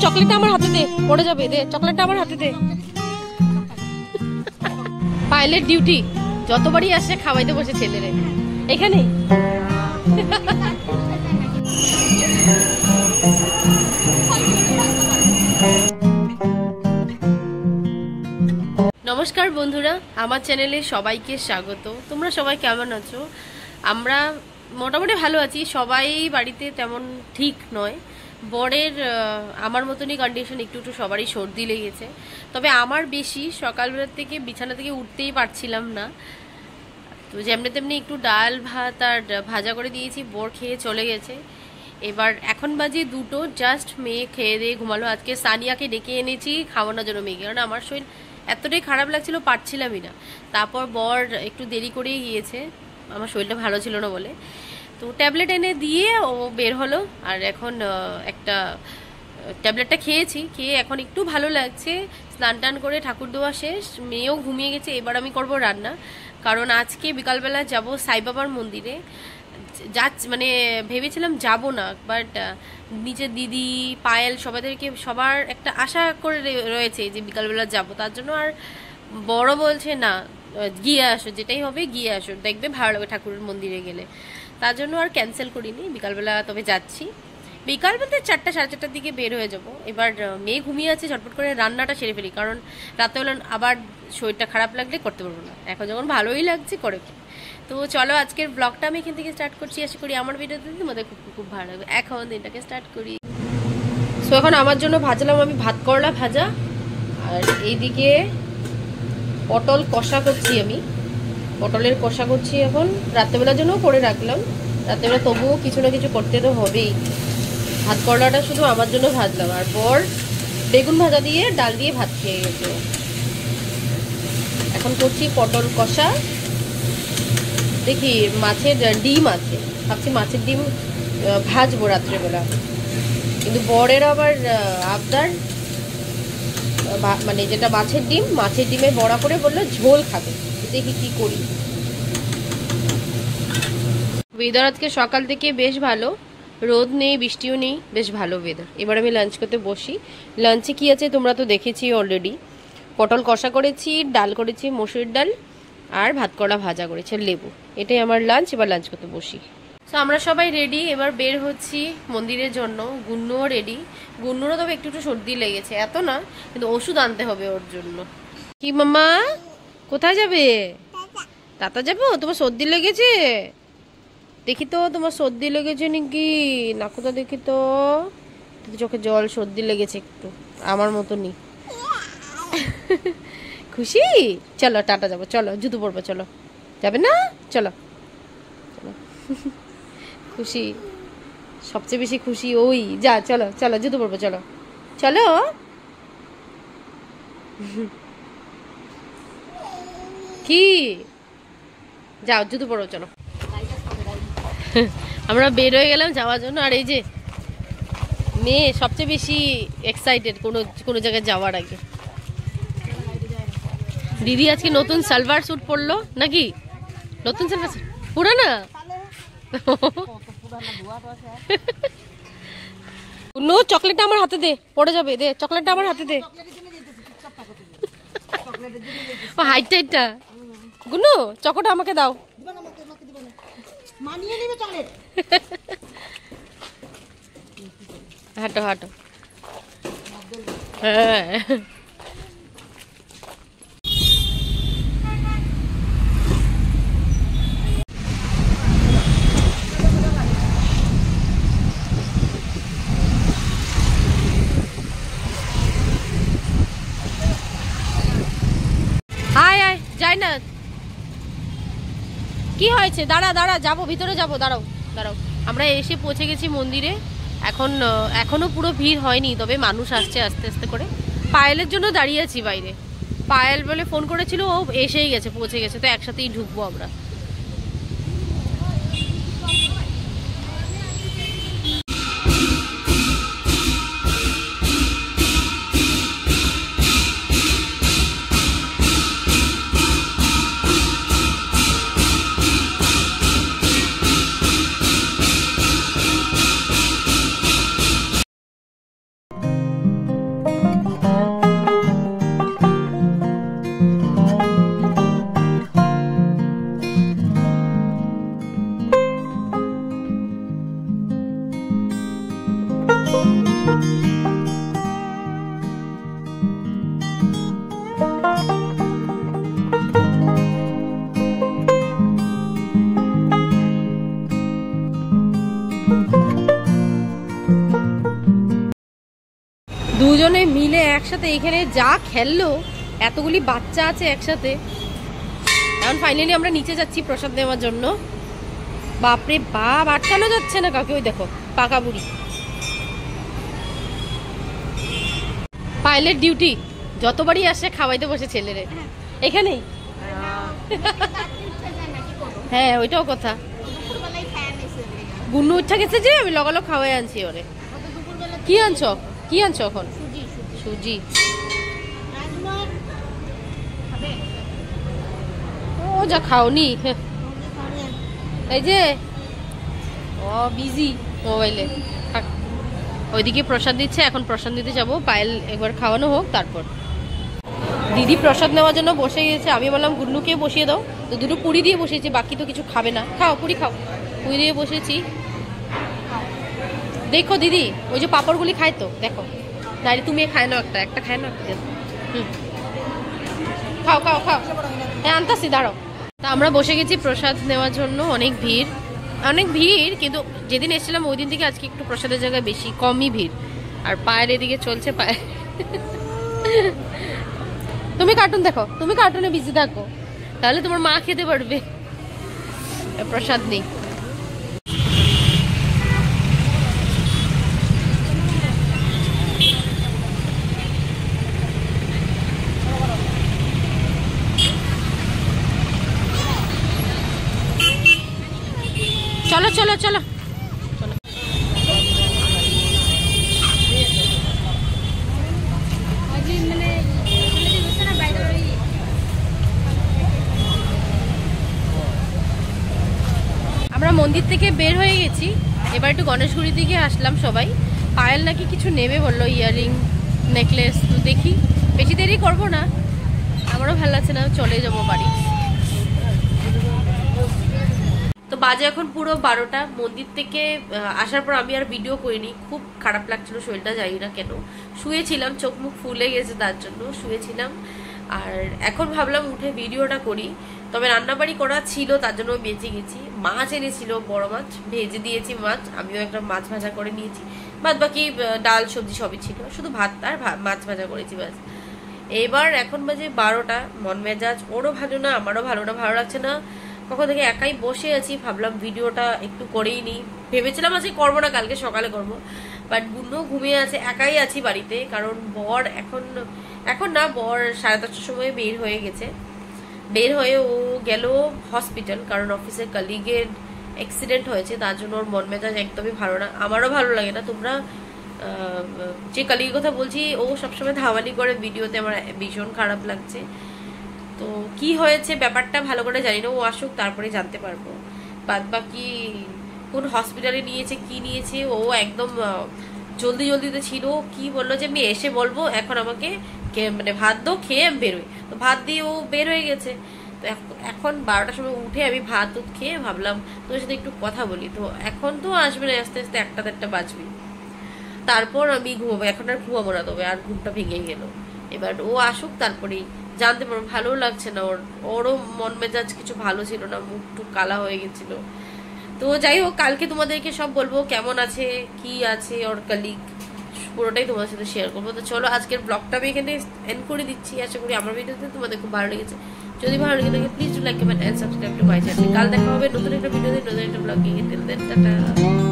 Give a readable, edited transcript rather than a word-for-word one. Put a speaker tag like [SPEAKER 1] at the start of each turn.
[SPEAKER 1] চকলেটটা আমার হাতে দে, পড়ে যাবে, দে চকলেটটা আমার হাতে দে। পাইলের ডিউটি, যতবারই আসে খাওয়াইতে বসে ছেলেরে এখানে। নমস্কার বন্ধুরা, আমার চ্যানেলে সবাইকে স্বাগত। তোমরা সবাই কেমন আছো? আমরা মোটামুটি ভালো আছি। সবাই বাড়িতে তেমন ঠিক নয়। বরের আমার মতনই কন্ডিশন, একটু একটু সবারই সর্দি লেগেছে। তবে আমার বেশি, সকালবেলার থেকে বিছানা থেকে উঠতেই পারছিলাম না। তো যেমনি তেমনি একটু ডাল ভাত আর ভাজা করে দিয়েছি, বর খেয়ে চলে গেছে। এবার এখন বাজে 2টো, জাস্ট মেয়ে খেয়ে দিয়ে ঘুমালো। আজকে সানিয়াকে ডেকে এনেছি খাওয়ানোর জন্য মেয়েকে, কারণ আমার শরীর এতটাই খারাপ লাগছিল, পারছিলামই না। তারপর বর একটু দেরি করেই গিয়েছে, আমার শরীরটা ভালো ছিল না বলে। তো ট্যাবলেট এনে দিয়ে ও বের হলো। আর এখন একটা ট্যাবলেটটা খেয়েছি, খেয়ে এখন একটু ভালো লাগছে। স্নান টান করে ঠাকুর দেওয়া শেষ, মেয়েও ঘুমিয়ে গেছে। এবার আমি করব রান্না, কারণ আজকে বিকালবেলা যাব সাইবাবার মন্দিরে। মানে ভেবেছিলাম যাব না, বাট নিচের দিদি পায়েল সবার একটা আশা করে রয়েছে যে বিকালবেলা যাব, তার জন্য। আর বড় বলছে না, গিয়ে আসো, যেটাই হবে গিয়ে আসো, দেখবে ভালো লাগবে ঠাকুরের মন্দিরে গেলে। তার জন্য আর ক্যান্সেল করিনি, বিকালবেলা তবে যাচ্ছি। বিকাল বলতে 4টা সাড়ে 4টার দিকে বের হয়ে যাব। এবার মেয়ে ঘুমিয়ে আছে, ঝটপট করে রান্নাটা সেরে ফেলি, কারণ রাতেবেলা আবার শরীরটা খারাপ লাগলে করতে পারবো না। এখন যখন ভালোই লাগছে করে। তো চলো আজকের ব্লগটা আমি এখান থেকে স্টার্ট করছি। আশা করি আমার ভিডিওতে তোমাদের খুব খুব ভালো লাগবে। এখন দিনটাকে স্টার্ট করি। সো এখন আমার জন্য ভাজলাম আমি ভাত করলা ভাজা, আর এইদিকে পটল কষা করছি। আমি পটলের কষা করছি এখন, রাত্রেবেলার জন্যও করে রাখলাম। রাত্রেবেলা তবুও কিছু না কিছু করতে তো হবেই। ভাত করলাটা শুধু আমার জন্য ভাজলাম, আর বর বেগুন ভাজা দিয়ে ডাল দিয়ে ভাত খেয়ে গেছে। এখন করছি পটল কষা। দেখি মাছের ডিম আছে, ভাবছি মাছের ডিম ভাজবো রাত্রেবেলা। কিন্তু বরের আবার আবদার, মানে যেটা মাছের ডিমে বড়া করে বললো ঝোল খাবে। দেখি কি করি। ওয়েদার আজকে সকাল থেকে বেশ ভালো, রোদ নেই বৃষ্টিও নেই, বেশ ভালো ওয়েদার। এবার আমি লাঞ্চ করতে বসি। লাঞ্চে কি আছে তোমরা তো দেখেছি অলরেডি। পটল কষা করেছি, ডাল করেছি মসুর ডাল, আর ভাত কলা ভাজা করেছে, লেবু। এটাই আমার লাঞ্চ। এবার লাঞ্চ করতে বসি। তো আমরা সবাই রেডি, এবার বের হচ্ছি মন্দিরের জন্য। গুন্নুও রেডি। গুন্নুরও তবে একটু একটু সর্দি লেগেছে, এত না, কিন্তু ওষুধ আনতে হবে ওর জন্য। কি মাম্মা, কোথায় যাবে? তাতা যাবো? তোমার সর্দি লেগেছে? দেখি তো তোমার সর্দি লেগেছে নাকি, নাকুটা দেখি তো। চোখে জল, সর্দি লেগেছে একটু, আমার মতনই। খুশি? চলো টাটা যাবো, চলো জুতো পরবো, চলো। যাবে না? চলো চলো। খুশি, সবচেয়ে বেশি খুশি ওই। যা চলো চলো জুতো পরবো, চলো চলো। কি? যাও জুতো পরবো, চলো। আমরা বের হয়ে গেলাম যাওয়ার জন্য। আর এই যে মেয়ে সবচেয়ে বেশি এক্সাইটেড কোনো জায়গায় যাওয়ার আগে। দিদি আজকে নতুন সালোয়ার স্যুট পরলো নাকি? নতুন সালোয়ার স্যুট পুরানা? নো, চকলেটটা আমার হাতে দে, পড়ে যাবে, দে চকলেটটা আমার হাতে দে। ও হাইটটা গুনু, চকোটা আমাকে দাও। হাঁটো হাঁটো। হ্যাঁ আয় আয়, যাই না। কি হয়েছে? দাঁড়া দাঁড়া, যাবো ভিতরে যাবো, দাঁড়াও দাঁড়াও। আমরা এসে পৌঁছে গেছি মন্দিরে। এখনো পুরো ভিড় হয়নি, তবে মানুষ আসছে আস্তে আস্তে করে। পায়েলের জন্য দাঁড়িয়ে আছি বাইরে। পায়েল বলে ফোন করেছিল, ও এসেই গেছে, পৌঁছে গেছে, তো একসাথেই ঢুকবো আমরা। দুজনে মিলে একসাথে এখানে যা খেললো, এতগুলি বাচ্চা আছে একসাথে। এখন ফাইনালি আমরা নিচে যাচ্ছি প্রসাদ নেওয়ার জন্য। বাপরে বাপ, আটকানো যাচ্ছে না কাউকে। ওই দেখো পাকা বুড়ি। পাইলেট ডিউটি, যতবারই আসে খাওয়াইতে বসে ছেলেরে এখানেই। হ্যাঁ ওইটাও কথা। গুন্নু উঠা গেছে যে আমি লগালগ খাওয়াই আনছি ওরে। কি আনছো, কি আনছো এখন? সুজি। ও যা খাওনি, এই যে ও বিজি মোবাইলে। ওইদিকে প্রসাদ দিচ্ছে, এখন প্রসাদ দিতে যাবো। পায়েল একবার খাওয়ানো হোক তারপর। দিদি প্রসাদ নেওয়ার জন্য বসে গেছে। আমি বললাম গুন্নুকে বসিয়ে দাও, তো দুটো পুরি দিয়ে বসিয়েছি, বাকি তো কিছু খাবে না। খাও পুরি খাও। পুরি দিয়ে বসেছি। দেখো দিদি ওই যে পাপড়গুলি খায় তো, দেখো। দাঁড়িয়ে তুমি খায় না, একটা খায় না। খাও খাও খাও। হ্যাঁ আনতাছি, দাঁড়াও। তা আমরা বসে গেছি প্রসাদ নেওয়ার জন্য। অনেক ভিড়, কিন্তু যেদিন এসেছিলাম ওই দিন থেকে আজকে একটু প্রসাদের জায়গায় বেশি, কমই ভিড়। আর পায়ের এদিকে চলছে পায়ে। তুমি কার্টুন দেখো, তুমি কার্টুনে বিজি থাকো, তাহলে তোমার মা খেতে পারবে। প্রসাদ নেই। চলো চলো চলো। আমরা মন্দির থেকে বের হয়ে গেছি, এবার একটু গণেশগুড়ির দিকে আসলাম সবাই। পায়েল নাকি কিছু নেবে বললো, ইয়াররিং, নেকলেস। তো দেখি, বেশি দেরি করবো না, আমারও ভালো লাগছে না, চলে যাবো বাড়ি। তো বাজে এখন পুরো 12টা। মন্দির থেকে আসার পর আমি আর ভিডিও করিনি, খুব খারাপ লাগছিল শরীরটা, জানি না কেন। শুয়েছিলাম, চোখ মুখ ফুলে গেছে তার জন্য শুয়েছিলাম। আর এখন ভাবলাম উঠে ভিডিওটা করি, তবে রান্নাবাড়ি করা ছিল তার জন্য বেঁচে গেছি। মাছ এনেছিল, বড় মাছ, ভেজে দিয়েছি মাছ, আমিও একটা মাছ ভাজা করে নিয়েছি। বাদ বাকি ডাল সবজি সবই ছিল, শুধু ভাত আর মাছ ভাজা করেছি ব্যাস। এবার এখন বাজে 12টা। মন মেজাজ ওরও ভালো না, আমারও ভালো না, ভালো লাগছে না। কখন থেকে একাই বসে আছি, ভাবলাম ভিডিওটা একটু করেই নি। ভেবেছিলাম আজকে করবো না, কালকে সকালে করবো, বাট গুন্নু ঘুমিয়ে আছে, একাই আছি বাড়িতে। কারণ বর এখন না, বর 10:30টার সময় বের হয়ে গেছে। বের হয়ে ও গেল হসপিটাল, কারণ অফিসের কলিগের অ্যাক্সিডেন্ট হয়েছে, তার জন্য ওর মন মেজাজ একদমই ভালো না। আমারও ভালো লাগে না। তোমরা যে কলিগের কথা বলছি, ও সবসময় ধাওয়ানি করে ভিডিওতে, আমার ভীষণ খারাপ লাগছে। তো কি হয়েছে ব্যাপারটা ভালো করে জানি না, ও আসুক তারপরে জানতে পারবো। বাদ বাকি কোন হসপিটালে নিয়েছে, কি নিয়েছে, ও একদম জলদিতে ছিল। কি বললো যে আমি এসে বলবো, এখন আমাকে মানে ভাত দাও, খেয়ে আমি বেরোই। তো ভাত দিয়ে ও বের হয়ে গেছে। তো এখন 12টার সময় উঠে আমি ভাত খেয়ে ভাবলাম তোমার সাথে একটু কথা বলি। তো এখন তো আসবে না, আস্তে আস্তে 1টা বাজবে, তারপর আমি ঘুমাবো। এখন আর ঘুমাবো না, তবে আর ঘুমটা ভেঙে গেল। এবার ও আসুক তারপরেই জানতে পারবো। ভালো লাগছে না, ওরও মন মেজাজ কিছু ভালো ছিল না, মুখ টুক কালা হয়ে গেছিল। তো যাই হোক, কালকে তোমাদেরকে সব বলবো কেমন আছে, কি আছে ওর কলিগ, পুরোটাই তোমাদের সাথে শেয়ার করবো। তো চলো আজকের ব্লগটা আমি এখানে এন্ড করে দিচ্ছি। আশা করি আমার ভিডিওতে তোমাদের খুব ভালো লেগেছে। যদি ভালো লেগে থাকে please do like, comment and subscribe to my channel. কাল দেখা হবে নতুন একটা ভিডিওতে, নতুন একটা ব্লগে। Till then tata.